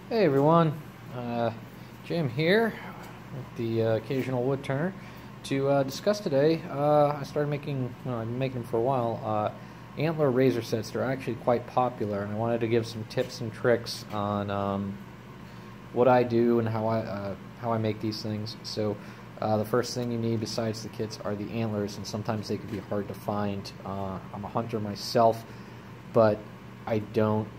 Hey everyone, Jim here with the occasional wood turner to discuss today. I started making, I've been making them for a while, antler razor sets. They're actually quite popular, and I wanted to give some tips and tricks on what I do and how I make these things. So the first thing you need besides the kits are the antlers, and sometimes they can be hard to find. I'm a hunter myself, but I don't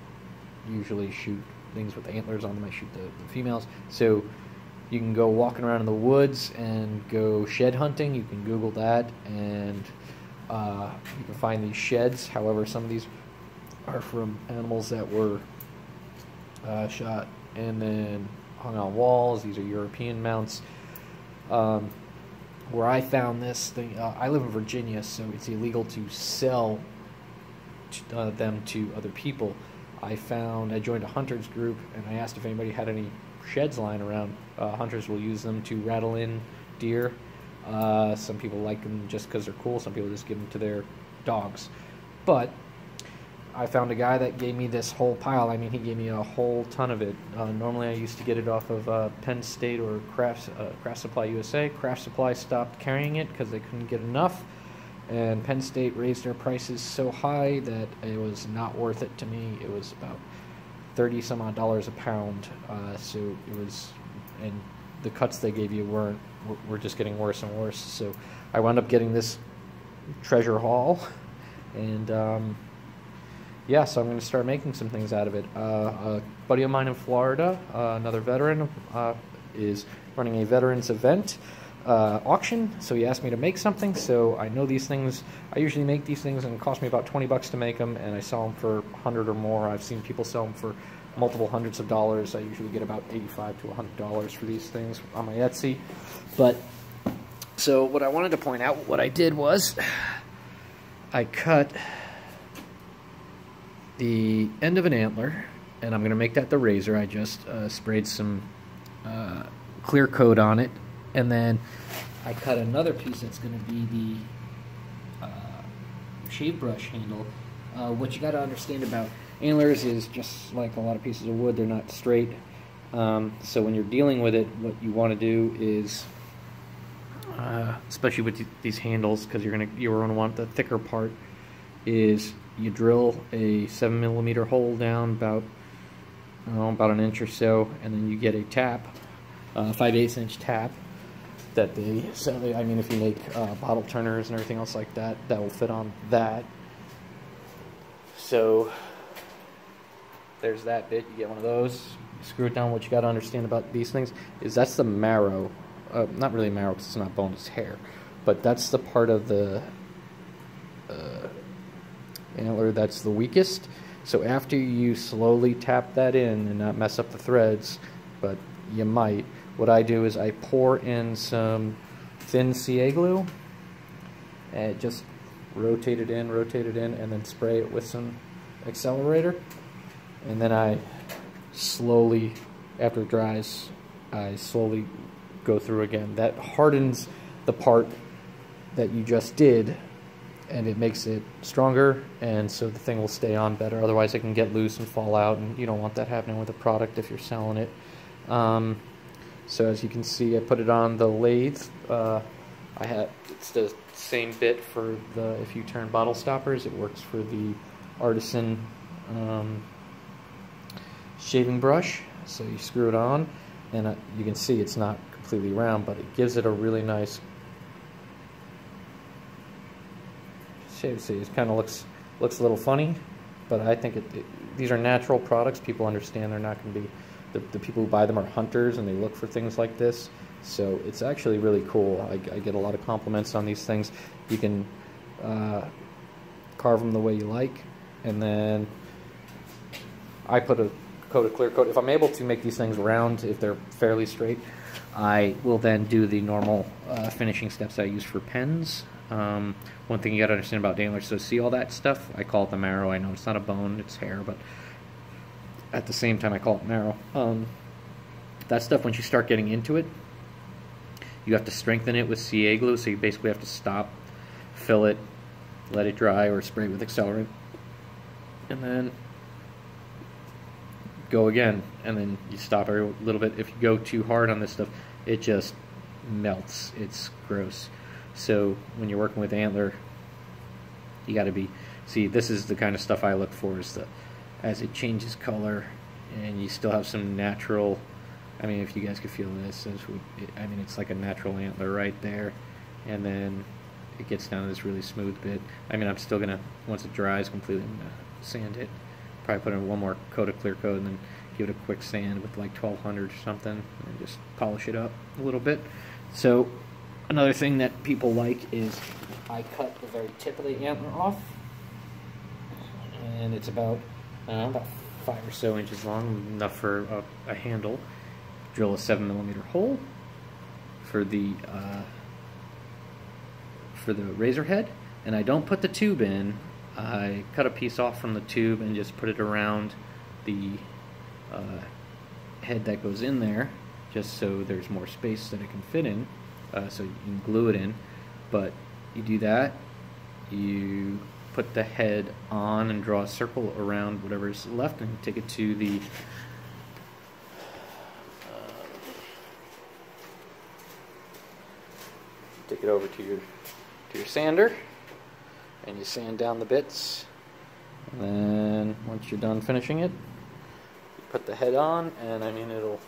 usually shoot things with antlers on them. I shoot the females. So you can go walking around in the woods and go shed hunting. You can Google that, and you can find these sheds. However, some of these are from animals that were shot and then hung on walls. These are European mounts. Where I found this thing, I live in Virginia, so it's illegal to sell them to other people. I joined a hunters group, and I asked if anybody had any sheds lying around. Hunters will use them to rattle in deer. Some people like them just because they're cool. Some people just give them to their dogs. But I found a guy that gave me this whole pile. I mean, he gave me a whole ton of it. Normally I used to get it off of Penn State or Craft Supply USA. Craft Supply stopped carrying it because they couldn't get enough. And Penn State raised their prices so high that it was not worth it to me. It was about $30 some odd a pound. So it was, and the cuts they gave you were just getting worse and worse. So I wound up getting this treasure haul, and yeah, so I'm going to start making some things out of it. A buddy of mine in Florida, another veteran, is running a veterans event. Auction, so he asked me to make something. So I know these things. I usually make these things, and it costs me about $20 to make them, and I sell them for 100 or more. I've seen people sell them for multiple hundreds of dollars. I usually get about $85 to $100 for these things on my Etsy. But so what I wanted to point out, what I did was I cut the end of an antler, and I'm going to make that the razor. I just sprayed some clear coat on it. And then I cut another piece that's going to be the shave brush handle. What you got to understand about antlers is, just like a lot of pieces of wood, they're not straight. So when you're dealing with it, what you want to do is, especially with these handles, because you're going to want the thicker part, is you drill a 7mm hole down about an inch or so, and then you get a tap, 5/8 inch tap. That I mean, if you make bottle turners and everything else like that, that will fit on that. So there's that bit. You get one of those, you screw it down. What you got to understand about these things is that's the marrow. Not really marrow, because it's not bone, it's hair. But that's the part of the antler that's the weakest. So after you slowly tap that in and not mess up the threads, but you might, what I do is I pour in some thin CA glue and just rotate it in, and then spray it with some accelerator. And then I slowly, after it dries, I slowly go through again. That hardens the part that you just did, and it makes it stronger, and so the thing will stay on better. Otherwise it can get loose and fall out, and you don't want that happening with a product if you're selling it. So as you can see, I put it on the lathe. It's the same bit for if you turn bottle stoppers. It works for the artisan shaving brush. So you screw it on, and you can see it's not completely round, but it gives it a really nice shave. See, it kind of looks a little funny, but I think these are natural products. People understand they're not going to be. The people who buy them are hunters, and they look for things like this. So it's actually really cool. I get a lot of compliments on these things. You can carve them the way you like, and then I put a coat of clear coat. If I'm able to make these things round, if they're fairly straight, I will then do the normal finishing steps I use for pens. One thing you got to understand about antlers, so see all that stuff? I call it the marrow. I know it's not a bone, it's hair, but at the same time I call it marrow. That stuff, once you start getting into it, you have to strengthen it with CA glue, so you basically have to stop, fill it, let it dry, or spray it with accelerant, and then go again, and then you stop every little bit. If you go too hard on this stuff, it just melts. It's gross. So when you're working with antler, you got to be, see, this is the kind of stuff I look for, is as it changes color and you still have some natural, I mean, if you guys could feel this, I mean, it's like a natural antler right there, and then it gets down to this really smooth bit. I mean, I'm still gonna, once it dries completely, I'm gonna sand it, probably put in one more coat of clear coat, and then give it a quick sand with like 1200 or something, and just polish it up a little bit. So another thing that people like is I cut the very tip of the antler off, and it's about, I don't know, about 5 or so inches long, enough for a handle. Drill a 7mm hole for the razor head, and I don't put the tube in. I cut a piece off from the tube and just put it around the head that goes in there, just so there's more space that it can fit in, so you can glue it in. But you do that, you put the head on and draw a circle around whatever's left, and take it to the take it over to your sander, and you sand down the bits. And then once you're done finishing it, you put the head on, and I mean, it'll,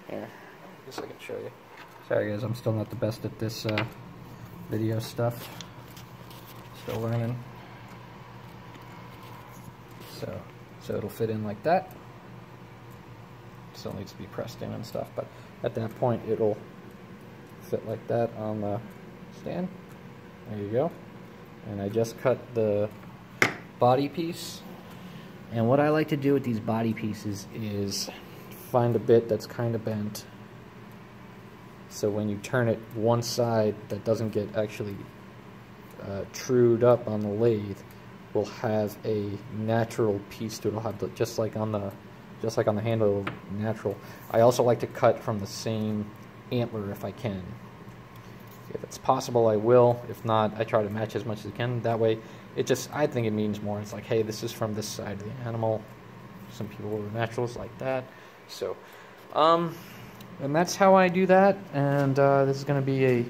here, I guess I can show you. Sorry guys, I'm still not the best at this video stuff. Still learning. So it'll fit in like that. Still needs to be pressed in and stuff, but at that point it'll fit like that on the stand. There you go. And I just cut the body piece. And what I like to do with these body pieces is find a bit that's kind of bent, so when you turn it one side that doesn't get actually trued up on the lathe, will have a natural piece to it. It'll have just like on the handle, natural. I also like to cut from the same antler if I can. If it's possible, I will. If not, I try to match as much as I can. That way, I think it means more. It's like, hey, this is from this side of the animal. Some people are naturals like that. So, and that's how I do that. And this is going to be a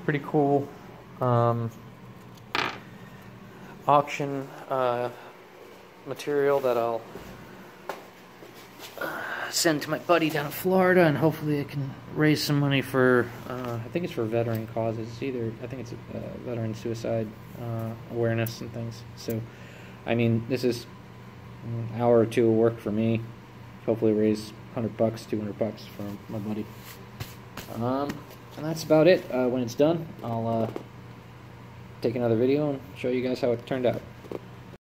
pretty cool auction material that I'll send to my buddy down in Florida, and hopefully I can raise some money for, I think it's for veteran causes. I think it's veteran suicide awareness and things. So, I mean, this is an hour or two of work for me. Hopefully raise $100, $200 for my buddy. And that's about it. When it's done, I'll take another video and show you guys how it turned out.